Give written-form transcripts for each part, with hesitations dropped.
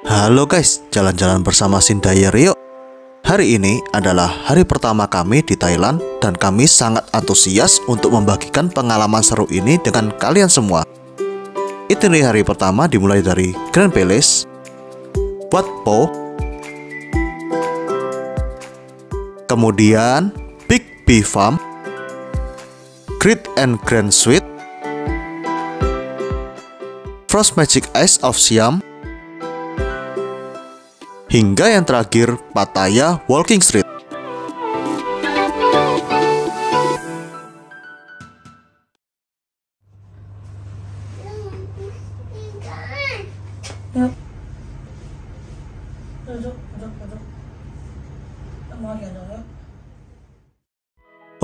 Halo guys, jalan-jalan bersama Sindayer yuk. Hari ini adalah hari pertama kami di Thailand dan kami sangat antusias untuk membagikan pengalaman seru ini dengan kalian semua. Itinerary hari pertama dimulai dari Grand Palace, Wat Po, kemudian Big Bee Farm, Great and Grand Suite, Frost Magic Ice of Siam, hingga yang terakhir Pattaya Walking Street.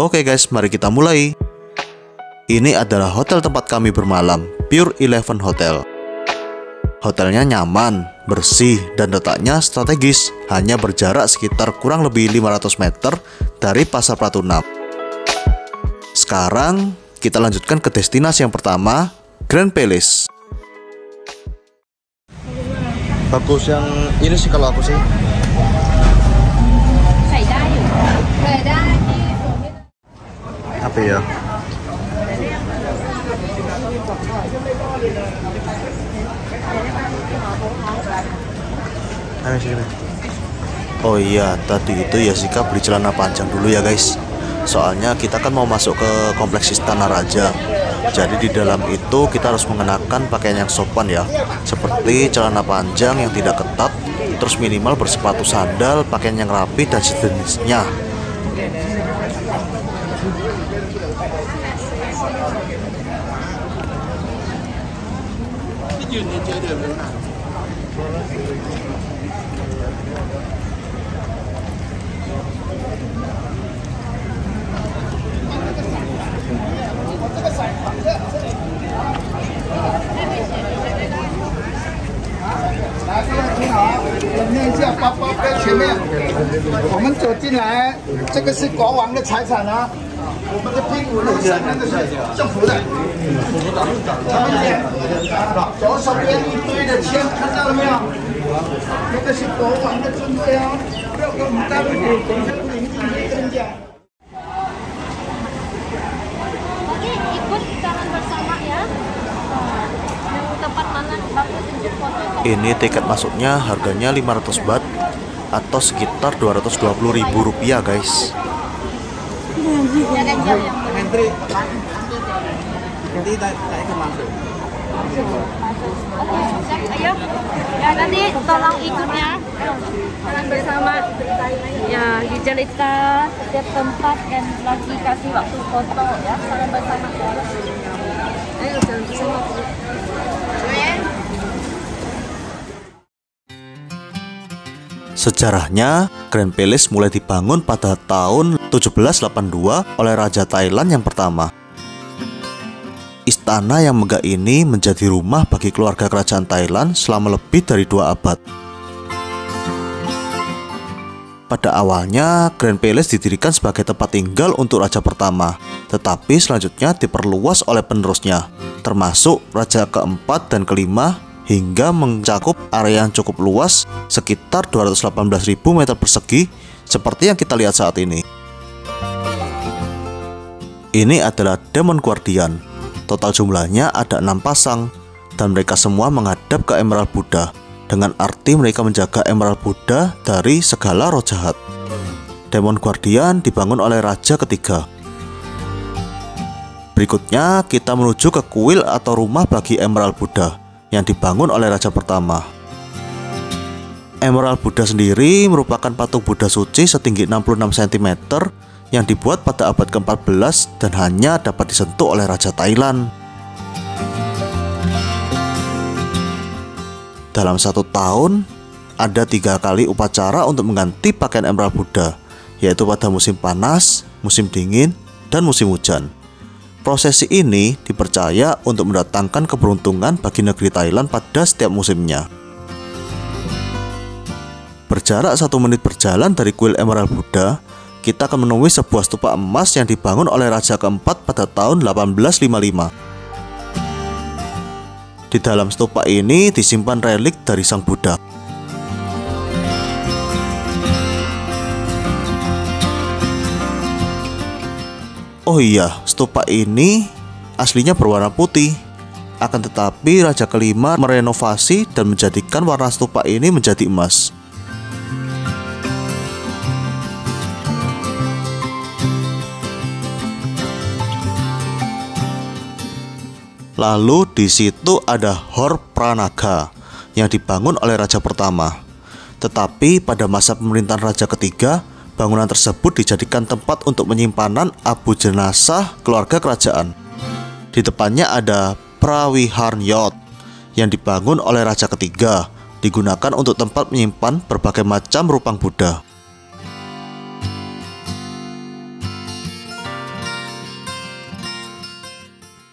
Oke guys, mari kita mulai. Ini adalah hotel tempat kami bermalam, Pure 11 Hotel. Hotelnya nyaman, bersih, dan letaknya strategis, hanya berjarak sekitar kurang lebih 500 meter dari Pasar Pratunam. Sekarang, kita lanjutkan ke destinasi yang pertama, Grand Palace. Bagus yang ini sih kalau aku sih. Apa ya? Oh iya, tadi itu Yasika beli celana panjang dulu ya guys. Soalnya kita kan mau masuk ke kompleks Istana Raja. Jadi di dalam itu kita harus mengenakan pakaian yang sopan ya, seperti celana panjang yang tidak ketat, terus minimal bersepatu sandal, pakaian yang rapi dan sejenisnya. Ini tiket masuknya harganya 500 baht atau sekitar 220.000 rupiah guys. Ayo, ya nanti tolong ikut ya, jangan bersama. Ya, dicerita setiap tempat dan lagi kasih waktu foto ya, salam bersama. Ayo, jangan bersama. Sejarahnya, Grand Palace mulai dibangun pada tahun 1782 oleh Raja Thailand yang pertama. Istana yang megah ini menjadi rumah bagi keluarga kerajaan Thailand selama lebih dari 2 abad. Pada awalnya, Grand Palace didirikan sebagai tempat tinggal untuk raja pertama, tetapi selanjutnya diperluas oleh penerusnya, termasuk raja keempat dan kelima, hingga mencakup area yang cukup luas sekitar 218.000 meter persegi seperti yang kita lihat saat ini. Ini adalah Demon Guardian. Total jumlahnya ada 6 pasang dan mereka semua menghadap ke Emerald Buddha dengan arti mereka menjaga Emerald Buddha dari segala roh jahat. Demon Guardian dibangun oleh raja ketiga. Berikutnya kita menuju ke kuil atau rumah bagi Emerald Buddha yang dibangun oleh raja pertama. Emerald Buddha sendiri merupakan patung Buddha suci setinggi 66 cm yang dibuat pada abad ke-14 dan hanya dapat disentuh oleh raja Thailand. Dalam 1 tahun, ada 3 kali upacara untuk mengganti pakaian Emerald Buddha, yaitu pada musim panas, musim dingin, dan musim hujan. Prosesi ini dipercaya untuk mendatangkan keberuntungan bagi negeri Thailand pada setiap musimnya. Berjarak 1 menit berjalan dari kuil Emerald Buddha, kita akan menemui sebuah stupa emas yang dibangun oleh raja keempat pada tahun 1855. Di dalam stupa ini disimpan relik dari Sang Buddha. Oh iya, stupa ini aslinya berwarna putih. Akan tetapi raja kelima merenovasi dan menjadikan warna stupa ini menjadi emas. Lalu di situ ada Hor Pranaga yang dibangun oleh raja pertama. Tetapi pada masa pemerintahan raja ketiga, bangunan tersebut dijadikan tempat untuk penyimpanan abu jenazah keluarga kerajaan. Di depannya ada Prawiharnyot yang dibangun oleh raja ketiga, digunakan untuk tempat menyimpan berbagai macam rupang Buddha.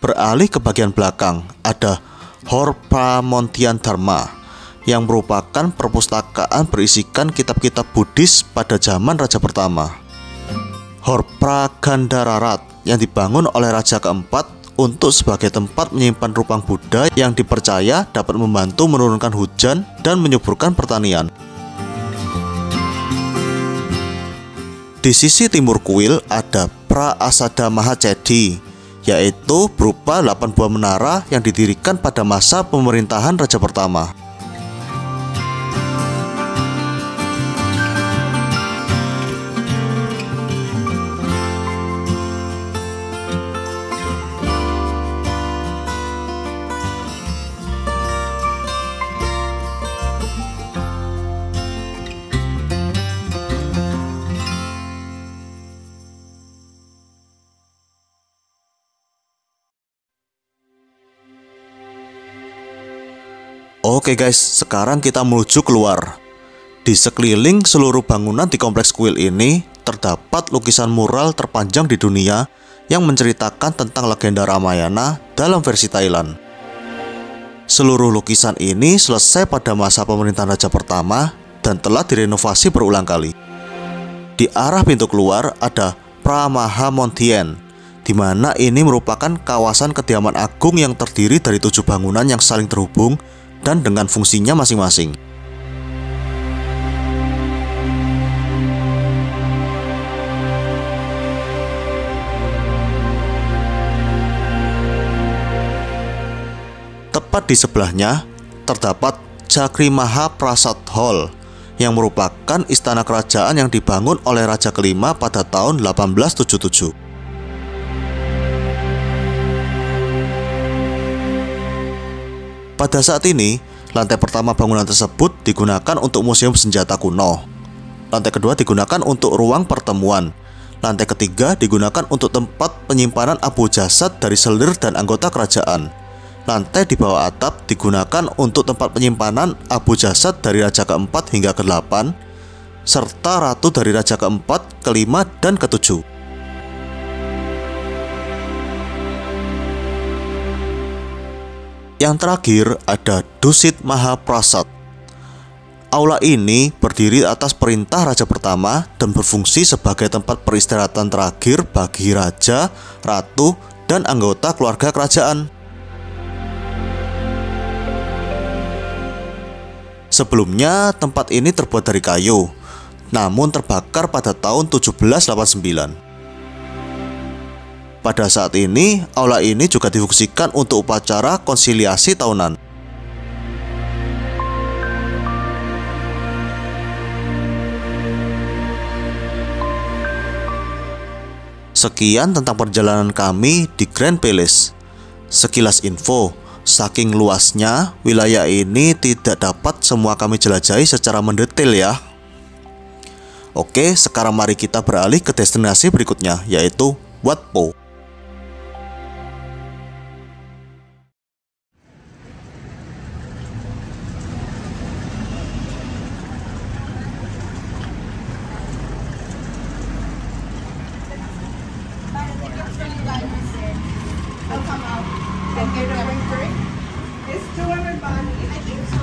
Beralih ke bagian belakang, ada Hor Pramontian Dharma yang merupakan perpustakaan berisikan kitab-kitab Buddhis pada zaman raja pertama. Hor Pragandhararat yang dibangun oleh raja keempat untuk sebagai tempat menyimpan rupang Buddha yang dipercaya dapat membantu menurunkan hujan dan menyuburkan pertanian. Di sisi timur kuil ada Prasada Mahacedi, yaitu berupa 8 buah menara yang didirikan pada masa pemerintahan raja pertama. Oke guys, sekarang kita menuju keluar. Di sekeliling seluruh bangunan di kompleks kuil ini terdapat lukisan mural terpanjang di dunia yang menceritakan tentang legenda Ramayana dalam versi Thailand. Seluruh lukisan ini selesai pada masa pemerintahan raja pertama dan telah direnovasi berulang kali. Di arah pintu keluar ada Pramahamontien, di mana ini merupakan kawasan kediaman agung yang terdiri dari 7 bangunan yang saling terhubung dan dengan fungsinya masing-masing. Tepat di sebelahnya terdapat Chakrimaha Prasad Hall yang merupakan istana kerajaan yang dibangun oleh raja kelima pada tahun 1877. Pada saat ini, lantai pertama bangunan tersebut digunakan untuk museum senjata kuno. Lantai kedua digunakan untuk ruang pertemuan. Lantai ketiga digunakan untuk tempat penyimpanan abu jasad dari selir dan anggota kerajaan. Lantai di bawah atap digunakan untuk tempat penyimpanan abu jasad dari raja keempat hingga ke-8, serta ratu dari raja keempat, kelima, dan ketujuh. Yang terakhir ada Dusit Mahaprasad. Aula ini berdiri atas perintah raja pertama dan berfungsi sebagai tempat peristirahatan terakhir bagi raja, ratu, dan anggota keluarga kerajaan. Sebelumnya tempat ini terbuat dari kayu, namun terbakar pada tahun 1789. Pada saat ini, aula ini juga difungsikan untuk upacara konsiliasi tahunan. Sekian tentang perjalanan kami di Grand Palace. Sekilas info, saking luasnya, wilayah ini tidak dapat semua kami jelajahi secara mendetail ya. Oke, sekarang mari kita beralih ke destinasi berikutnya, yaitu Wat Po. It's to everybody. I think so.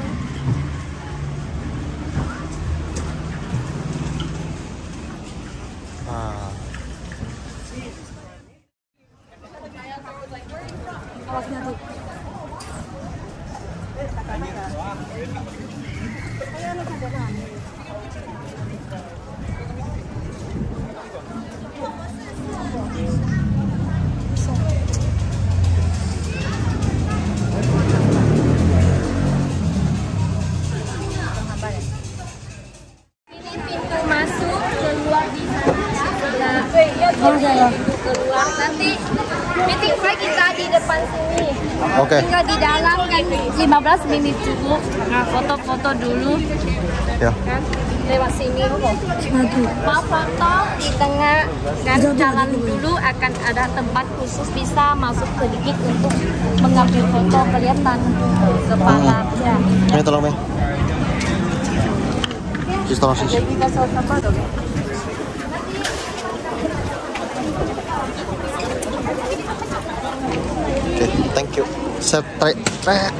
keluar nanti meeting saya kita di depan sini. Oke. Tinggal di dalam kan 15 menit cukup. Nah, foto-foto dulu. Ya. Kan lewat sini mau foto di tengah kan jalan dulu akan ada tempat khusus bisa masuk sedikit untuk mengambil foto kelihatan kepala ya. Ini tolong nih. Tolong sis. Oke, thank you. Set track.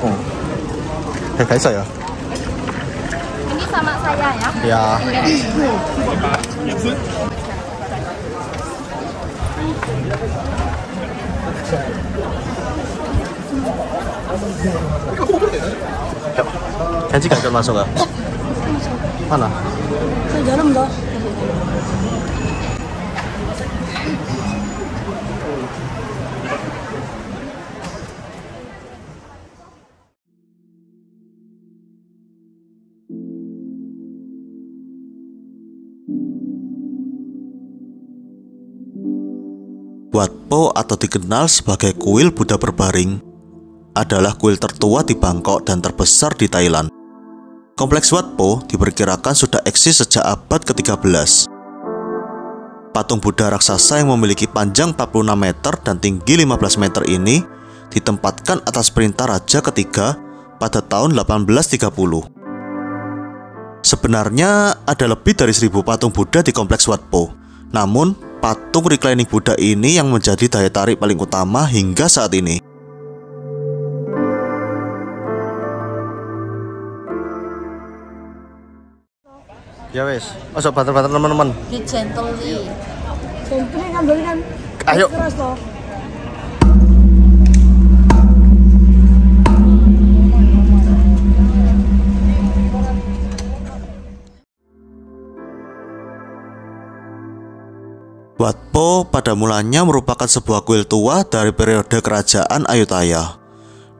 Kayak saya. Ini sama saya ya. Ya. Kenci kan masuk nggak? Mana? Ke dalam dah. Wat Po atau dikenal sebagai kuil Buddha berbaring adalah kuil tertua di Bangkok dan terbesar di Thailand. Kompleks Wat Po diperkirakan sudah eksis sejak abad ke-13. Patung Buddha raksasa yang memiliki panjang 46 meter dan tinggi 15 meter ini ditempatkan atas perintah Raja ketiga pada tahun 1830. Sebenarnya ada lebih dari 1000 patung Buddha di kompleks Wat Po. Namun, patung reclining Buddha ini yang menjadi daya tarik paling utama hingga saat ini. Ya wes, masuk banter-banter teman-teman. Di gently. Contohnya kan beli kan. Ayo. Keras loh. Wat Po pada mulanya merupakan sebuah kuil tua dari periode kerajaan Ayutthaya.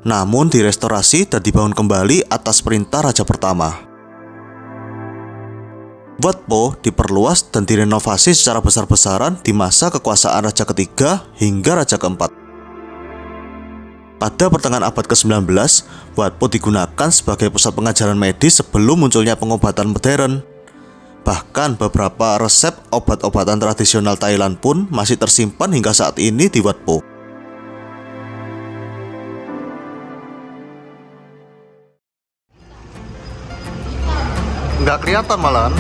Namun direstorasi dan dibangun kembali atas perintah Raja pertama. Wat Po diperluas dan direnovasi secara besar-besaran di masa kekuasaan Raja ketiga hingga Raja keempat. Pada pertengahan abad ke-19, Wat Po digunakan sebagai pusat pengajaran medis sebelum munculnya pengobatan modern. Bahkan beberapa resep obat-obatan tradisional Thailand pun masih tersimpan hingga saat ini di Wat Po. Nggak kelihatan malahan.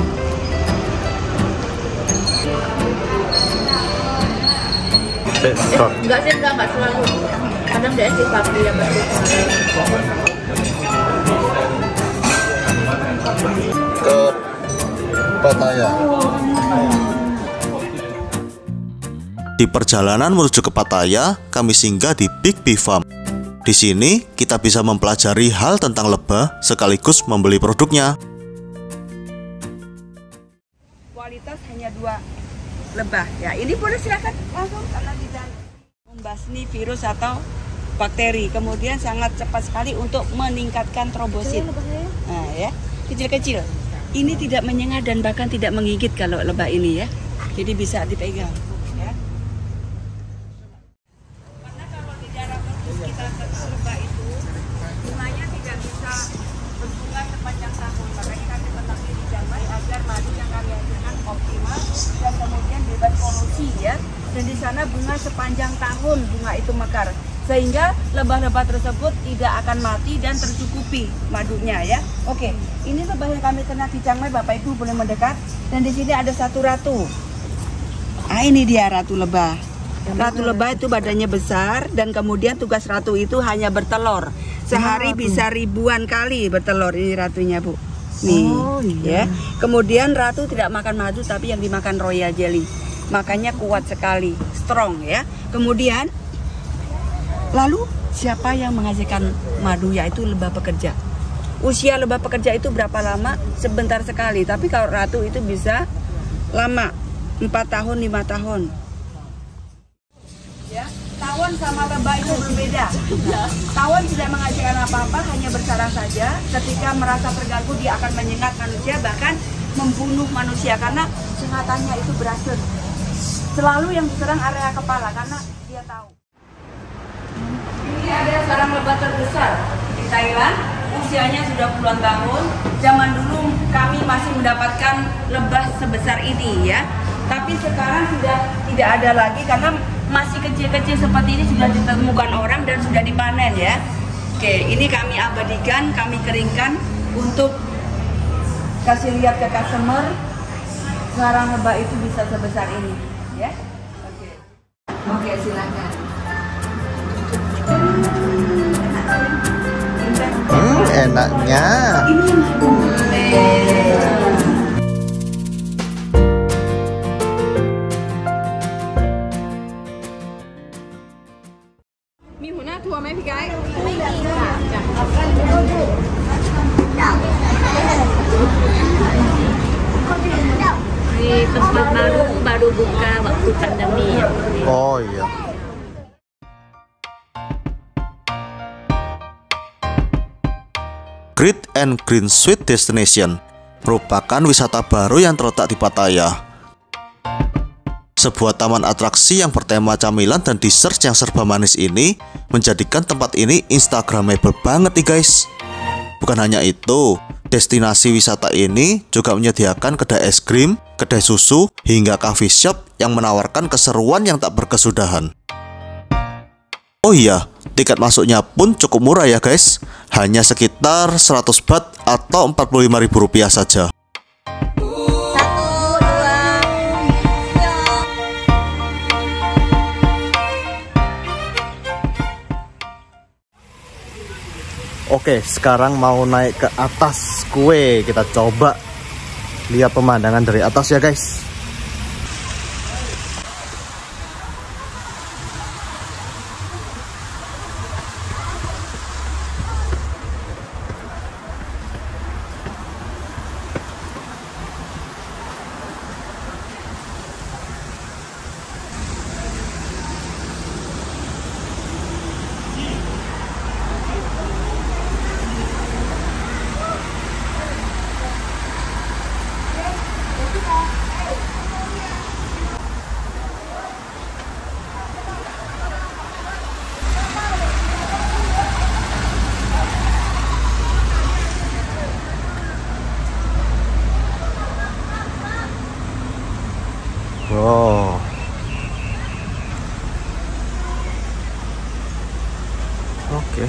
Enggak sih, enggak selalu. Kadang dia sih tapi yang Ke Pattaya. Di perjalanan menuju ke Pattaya, kami singgah di Big Bee Farm. Di sini kita bisa mempelajari hal tentang lebah sekaligus membeli produknya. Kualitas hanya 2 lebah. Ya, ini boleh silakan langsung karena tidak membasmi virus atau bakteri. Kemudian sangat cepat sekali untuk meningkatkan trombosit. Nah, ya, kecil-kecil. Ini tidak menyengat dan bahkan tidak menggigit kalau lebah ini ya. Jadi bisa dipegang. Ya. Karena kalau di daerah terus kita ketemu lebah itu, bunganya tidak bisa berbunga sepanjang tahun. Makanya kami tetapnya di Jamai agar madu yang kami hasilkan optimal dan kemudian bebas polusi ya. Dan di sana bunga sepanjang tahun bunga itu mekar. Sehingga lebah-lebah tersebut tidak akan mati dan tercukupi madunya ya. Oke, ini lebah yang kami ternak di Chiang Mai, Bapak Ibu boleh mendekat. Dan di sini ada satu ratu. Ah, ini dia ratu lebah. Ratu lebah itu badannya besar dan kemudian tugas ratu itu hanya bertelur. Sehari bisa ribuan kali bertelur ini ratunya, Bu. Nih, ya. Kemudian ratu tidak makan madu tapi yang dimakan royal jelly. Makanya kuat sekali, strong ya. Kemudian lalu siapa yang menghasilkan madu yaitu lebah pekerja. Usia lebah pekerja itu berapa lama? Sebentar sekali. Tapi kalau ratu itu bisa lama, 4 tahun, 5 tahun. Ya, tawon sama lebah itu berbeda. Tawon tidak menghasilkan apa-apa, hanya bersarang saja. Ketika merasa terganggu dia akan menyengat manusia, bahkan membunuh manusia karena sengatannya itu beracun. selalu yang diserang area kepala karena dia tahu. Ini ada sarang lebah terbesar di Thailand, usianya sudah puluhan tahun. Zaman dulu kami masih mendapatkan lebah sebesar ini ya, tapi sekarang sudah tidak ada lagi karena masih kecil-kecil seperti ini sudah ditemukan orang dan sudah dipanen ya. Oke, ini kami abadikan, kami keringkan untuk kasih lihat ke customer. Sarang lebah itu bisa sebesar ini ya. Oke, silakan. Enaknya. Miหัวหน้าทัวร์ไหมพี่ไกด์ Di tempat baru buka waktu pandemi ya. Oh iya. Great and Green Sweet Destination merupakan wisata baru yang terletak di Pattaya. Sebuah taman atraksi yang bertema camilan dan dessert yang serba manis ini menjadikan tempat ini instagramable banget nih guys. Bukan hanya itu, destinasi wisata ini juga menyediakan kedai es krim, kedai susu, hingga coffee shop yang menawarkan keseruan yang tak berkesudahan. Oh iya, tiket masuknya pun cukup murah ya guys, hanya sekitar 100 baht atau Rp45.000 saja. Oke, sekarang mau naik ke atas kue. Kita coba lihat pemandangan dari atas ya guys. Wow. Oke.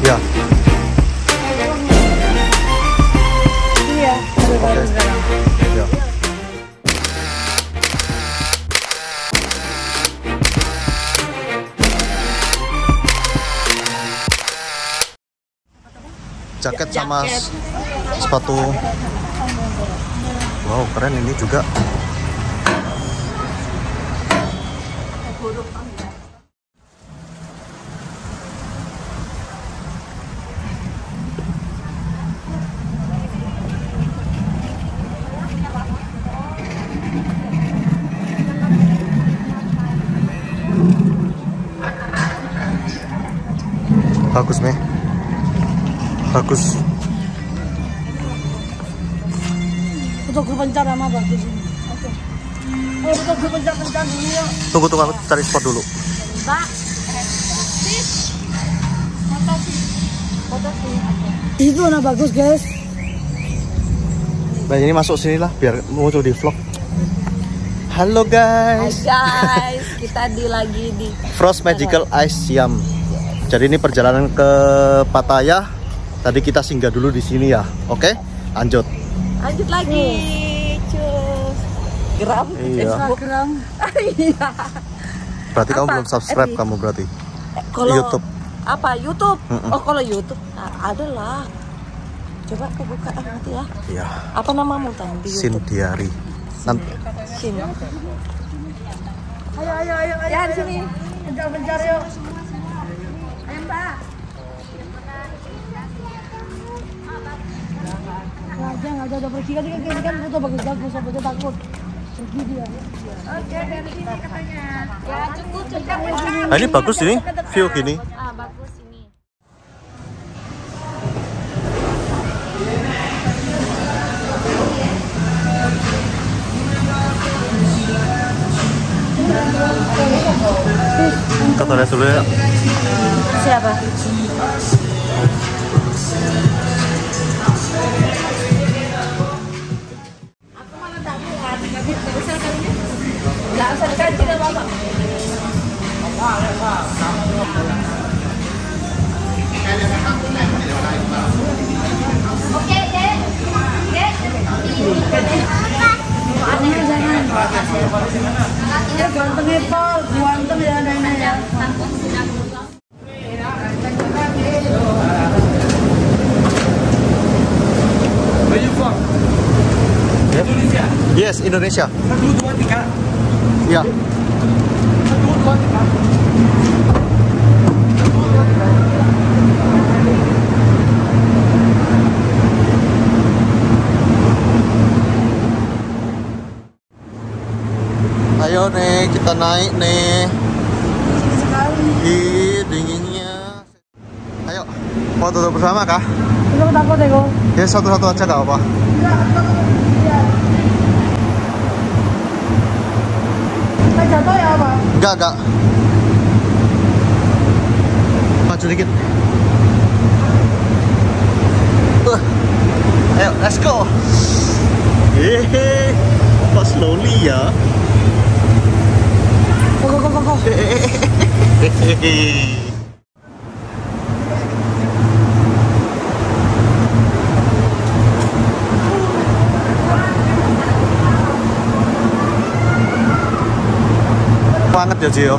Ya. Iya, Oke. Ya. Jaket sama sepatu. Wow, keren ini juga. Bagus, Meh. Bagus. Untuk grup pencar sama bagus ini. Oke. Oh, untuk grup pencar dulu ya. Tunggu, aku cari spot dulu. Mbak, Itu nah bagus guys. Nah, ini masuk sini lah biar muncul di vlog. Halo guys. guys, kita lagi di Frost Magical Ice Siam. Jadi ini perjalanan ke Pattaya. Tadi kita singgah dulu di sini ya. Oke, lanjut. Lanjut lagi. Cus. Gram. Iya. Instagram. Iya. Berarti kamu Apa? belum subscribe kamu berarti. Kalau YouTube. Apa? YouTube. Mm-mm. Oh, kalau YouTube ada lah. Coba aku buka nanti ya. Iya. Apa namamu tadi di YouTube? Sindiari. Nanti. Sin. Ayo. Ya, di sini. Pencar yuk. Ayo, Mbak. Jangan udah pergi kan foto bagus-bagus, foto takut pergi dia. Oke, dari sini katanya. Ya, cukup. Nah, ini bagus ini, view gini. Bagus ini. Kita lihat dulu ya. Siapa? Nggak usah dikaji kan Bapak. Oke, Dek. Dek. Jangan. Ya ganteng Paul, ganteng ya nenek ya. Yes, Indonesia. 1, 2, 3. Ya. 1, 2, 3. Ayo nih, kita naik nih. Sekali. Ih, dinginnya. Ayo, foto bersama kah? Lu takut ya kok? Ya satu-satu aja gak apa. Kita jatuh ya apa? Enggak. Maju dikit. Ayo, let's go. Hehehe, kok slowly ya? Go. Hehehe. Banget ya Cio.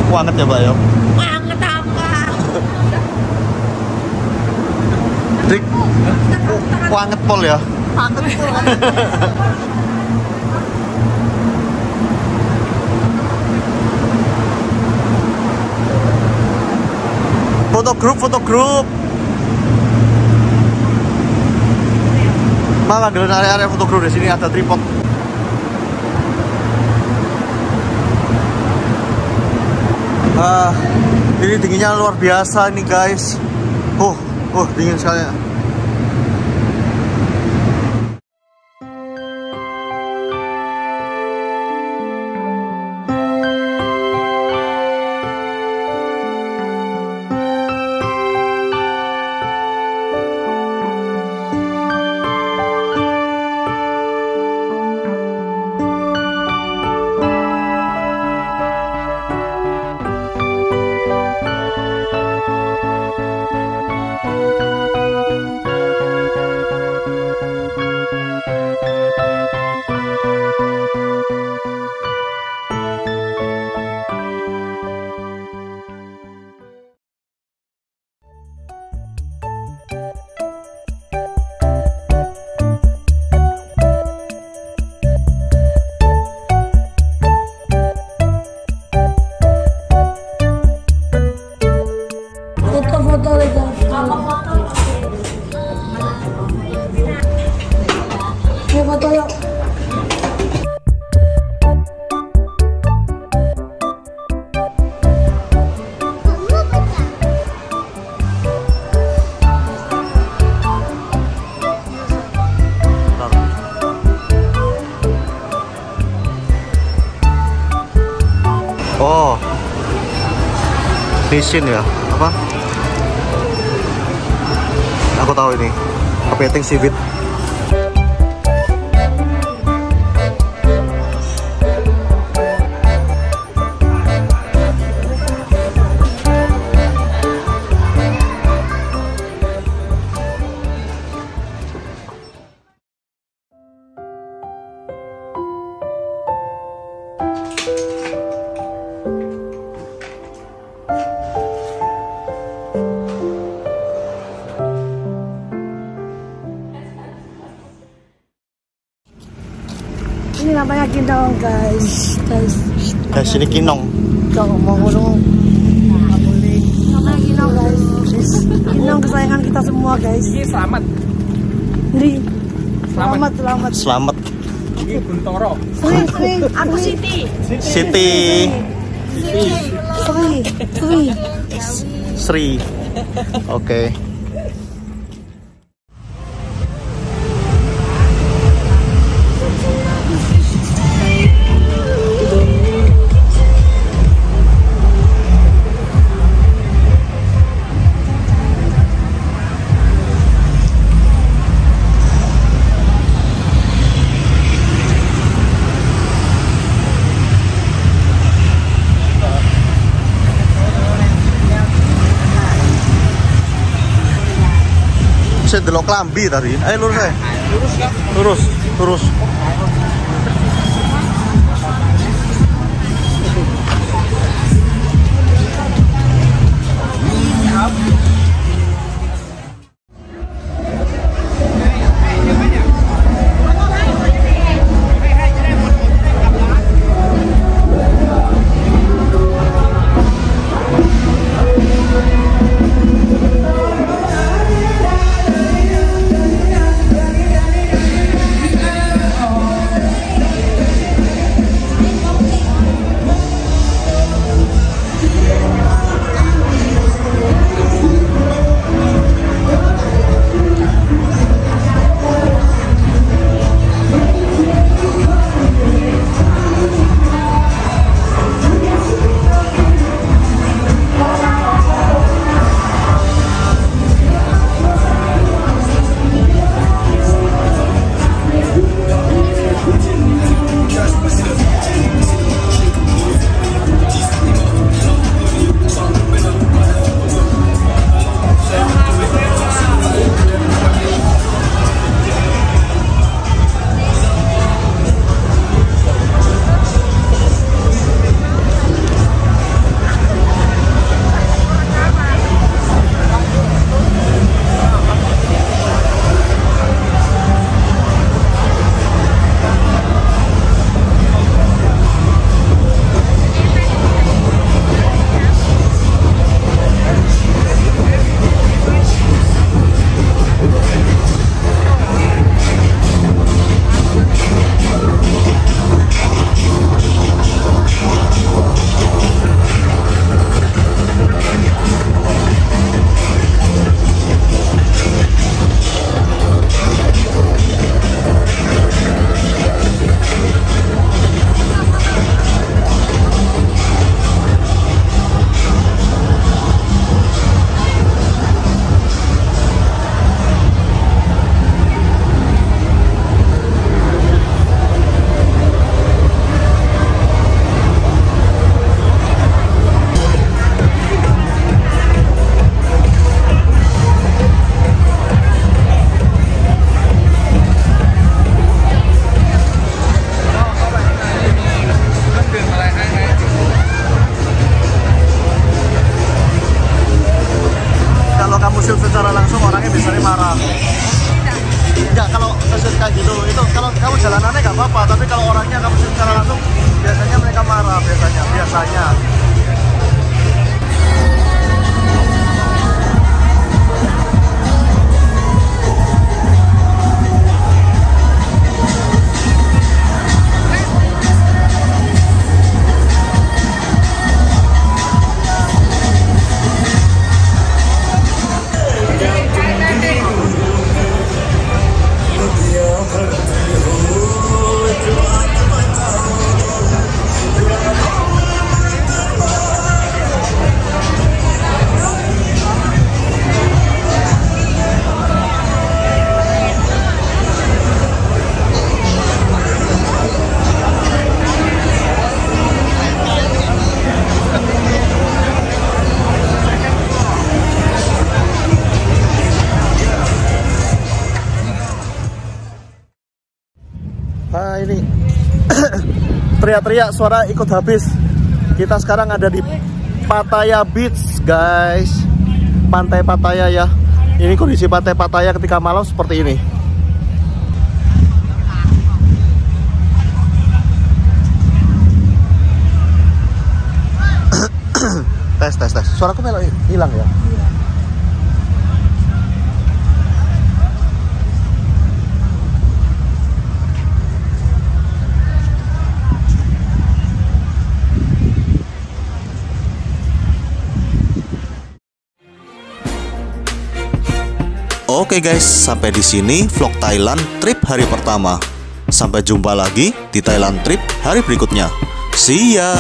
Banget ya Mbak ya. Banget apa? Dik, banget pol ya. Banget pol. Foto grup. Malah ambil area foto grup di sini ada tripod. Ini dinginnya luar biasa ini guys. Dingin sekali. Foto lagi. Ini foto yuk. Oh, Nissin ya? Apa? Aku tahu ini, kepiting Civic. Ini namanya kinong guys. Guys, ini kinong. Jangan mau ngomong. Nggak boleh. Namanya kinong guys. guys. Ini kesayangan kita semua guys. Ini selamat. Ini selamat. Selamat. Ini Guntoro. Sri. Aku Siti. Siti. Sri. Oke. Saya delok klambi tadi. Ayo lurus saya. Lurus ya. Lurus. Secara langsung orangnya biasanya marah. Enggak, kalau kayak gitu, itu kalau kamu jalanannya nggak apa-apa, tapi kalau orangnya kamu secara langsung biasanya mereka marah biasanya. Ini teriak-teriak suara ikut habis. Kita sekarang ada di Pattaya Beach guys, pantai Pattaya ya. Ini kondisi pantai Pattaya ketika malam seperti ini. tes. Suaraku melok hilang ya? Oke guys, sampai di sini vlog Thailand trip hari pertama. Sampai jumpa lagi di Thailand trip hari berikutnya. See ya.